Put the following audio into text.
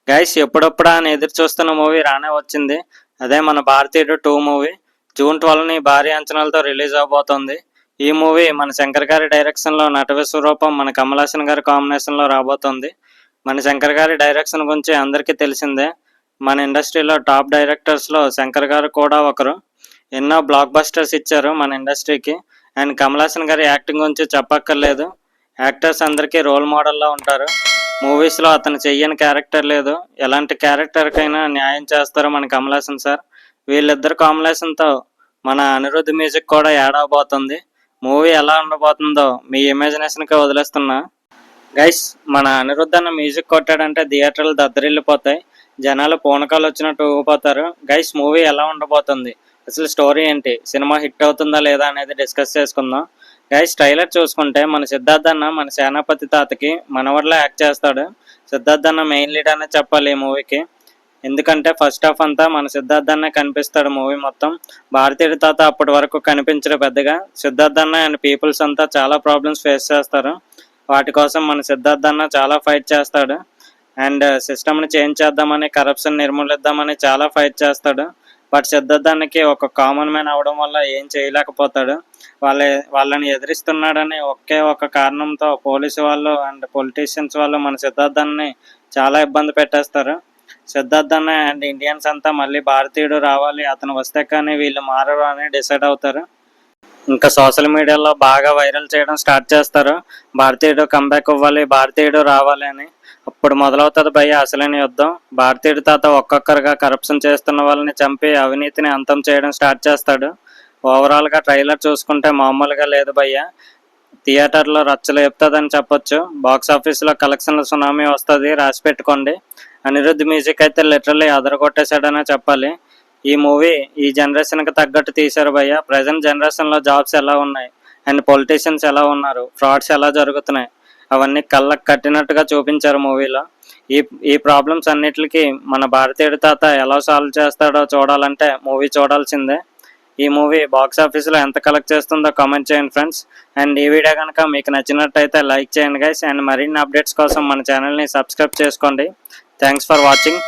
Guys ఎప్పుడప్పుడా అని ఎదురు చూస్తున్న మూవీ రానే వచ్చింది. అదే మన భారతీయుడు 2 మూవీ జూన్ 12ని భారీ అంచనాలతో రిలీజ్ అవబోతోంది. ఈ మూవీ మన శంకర్ గారి డైరెక్షన్లో నట విశ్వరూపం మన కమల్ హాసన్ గారి కాంబినేషన్లో రాబోతోంది. మన శంకర్ గారి డైరెక్షన్ గురించి అందరికీ తెలిసిందే. మన ఇండస్ట్రీలో టాప్ డైరెక్టర్స్లో శంకర్ గారు కూడా ఒకరు. ఎన్నో బ్లాక్ బస్టర్స్ ఇచ్చారు మన ఇండస్ట్రీకి. అండ్ కమల్ హాసన్ గారి యాక్టింగ్ గురించి చెప్పక్కర్లేదు. యాక్టర్స్ అందరికీ రోల్ మోడల్లో ఉంటారు. మూవీస్లో అతను చెయ్యని క్యారెక్టర్ లేదు. ఎలాంటి క్యారెక్టర్కైనా న్యాయం చేస్తారు మన కమల్ హాసన్ సార్. వీళ్ళిద్దరు కాంబినేషన్తో మన అనిరుద్ధ్ మ్యూజిక్ కూడా యాడ్ అవబోతుంది. మూవీ ఎలా ఉండబోతుందో మీ ఇమాజినేషన్కే వదిలేస్తున్నా. గైస్, మన అనిరుద్ధ్ అన్న మ్యూజిక్ కొట్టాడంటే థియేటర్లు దద్దరిల్లిపోతాయి. జనాలు పూనకాలు వచ్చినట్టు ఊగిపోతారు. గైస్, మూవీ ఎలా ఉండబోతుంది, అసలు స్టోరీ ఏంటి, సినిమా హిట్ అవుతుందా లేదా అనేది డిస్కస్ చేసుకుందాం. గైస్, ట్రైలర్ చూసుకుంటే మన సిద్ధార్థ్ అన్న మన సేనాపతి తాతకి మనవడిలో యాక్ట్ చేస్తాడు. సిద్ధార్థ్ అన్న మెయిన్ లీడ్ అనే చెప్పాలి ఈ మూవీకి. ఎందుకంటే ఫస్ట్ హాఫ్ అంతా మన సిద్ధార్థ్ అన్న కనిపిస్తాడు మూవీ మొత్తం. భారతీయుడి తాత అప్పటి వరకు కనిపించరు పెద్దగా. సిద్ధార్థ్ అన్న అండ్ పీపుల్స్ అంతా చాలా ప్రాబ్లమ్స్ ఫేస్ చేస్తారు. వాటి కోసం మన సిద్ధార్థ్ అన్న చాలా ఫైట్ చేస్తాడు. అండ్ సిస్టమ్ని చేంజ్ చేద్దామని, కరప్షన్ నిర్మూలిద్దామని చాలా ఫైట్ చేస్తాడు. బట్ సిద్ధార్థ్ అన్నకి ఒక కామన్ మ్యాన్ అవడం వల్ల ఏం చేయలేకపోతాడు. వాళ్ళని ఎదిరిస్తున్నాడని ఒకే ఒక కారణంతో పోలీసు వాళ్ళు అండ్ పొలిటీషియన్స్ వాళ్ళు మన సిద్ధార్థ్ అన్నని చాలా ఇబ్బంది పెట్టేస్తారు. సిద్ధార్థ్ అన్న అండ్ ఇండియన్స్ అంతా మళ్ళీ భారతీయుడు రావాలి, అతను వస్తే కానీ వీళ్ళు మారరు అని డిసైడ్ అవుతారు. ఇంకా సోషల్ మీడియాలో బాగా వైరల్ చేయడం స్టార్ట్ చేస్తారు. భారతీయుడు కంబ్యాక్ ఇవ్వాలి, భారతీయుడు రావాలి అని. అప్పుడు మొదలవుతుంది భయ్య అసలైన యుద్ధం. భారతీయుడి తాత ఒక్కొక్కరుగా కరప్షన్ చేస్తున్న వాళ్ళని చంపి అవినీతిని అంతం చేయడం స్టార్ట్ చేస్తాడు. ఓవరాల్గా ట్రైలర్ చూసుకుంటే మామూలుగా లేదు భయ్య. థియేటర్లో రచ్చలు చెప్తుందని చెప్పొచ్చు. బాక్స్ ఆఫీస్లో కలెక్షన్ల సునామీ వస్తుంది, రాసి పెట్టుకోండి. అనిరుద్ధ్ మ్యూజిక్ అయితే లిటరల్లీ అదరగొట్టేశాడనే చెప్పాలి. ఈ మూవీ ఈ జనరేషన్కి తగ్గట్టు తీశారు భయ్య. ప్రజెంట్ జనరేషన్లో జాబ్స్ ఎలా ఉన్నాయి అండ్ పొలిటీషియన్స్ ఎలా ఉన్నారు, ఫ్రాడ్స్ ఎలా జరుగుతున్నాయి, అవన్నీ కళ్ళకు కట్టినట్టుగా చూపించారు మూవీలో. ఈ ప్రాబ్లమ్స్ అన్నిటికీ మన భారతీయుడి తాత ఎలా సాల్వ్ చేస్తాడో చూడాలంటే మూవీ చూడాల్సిందే. ఈ మూవీ బాక్స్ ఆఫీస్లో ఎంత కలెక్ట్ చేస్తుందో కామెంట్ చేయండి ఫ్రెండ్స్. అండ్ ఈ వీడియో కనుక మీకు నచ్చినట్టయితే లైక్ చేయండి గైస్. అండ్ మరిన్ని అప్డేట్స్ కోసం మన ఛానల్ని సబ్స్క్రైబ్ చేసుకోండి. Thanks for watching.